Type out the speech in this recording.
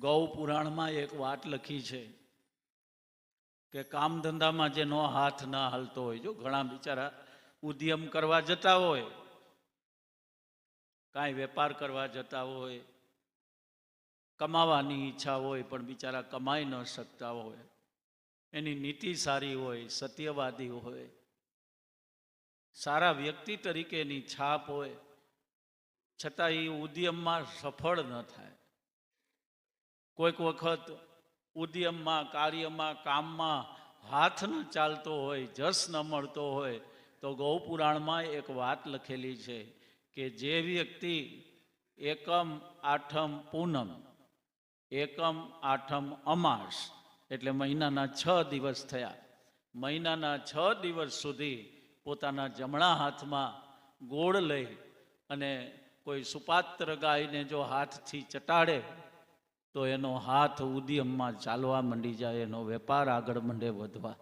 ગૌ પુરાણમાં એક વાત લખી છે કે કામ ધંધામાં જેનો હાથ ના હાલતો હોય, જો ઘણા બિચારા ઉદ્યમ કરવા જતા હોય, કાંઈ વેપાર કરવા જતા હોય, કમાવાની ઈચ્છા હોય પણ બિચારા કમાઈ ન શકતા હોય, એની નીતિ સારી હોય, સત્યવાદી હોય, સારા વ્યક્તિ તરીકેની છાપ હોય, છતાં એ ઉદ્યમમાં સફળ ન થાય. કોઈક વખત ઉદ્યમમાં, કાર્યમાં, કામમાં હાથ ન ચાલતો હોય, જસ ન મળતો હોય, તો ગૌપુરાણમાં એક વાત લખેલી છે કે જે વ્યક્તિ એકમ આઠમ પૂનમ, એકમ આઠમ અમાસ એટલે મહિનાના 6 દિવસ થયા, મહિનાના 6 દિવસ સુધી પોતાના જમણા હાથમાં ગોળ લઈ અને કોઈ સુપાત્ર ગાયને જો હાથથી ચટાડે તો એનો હાથ ઉદ્યમમાં ચાલવા માંડી જાય, એનો વેપાર આગળ માંડે વધવા.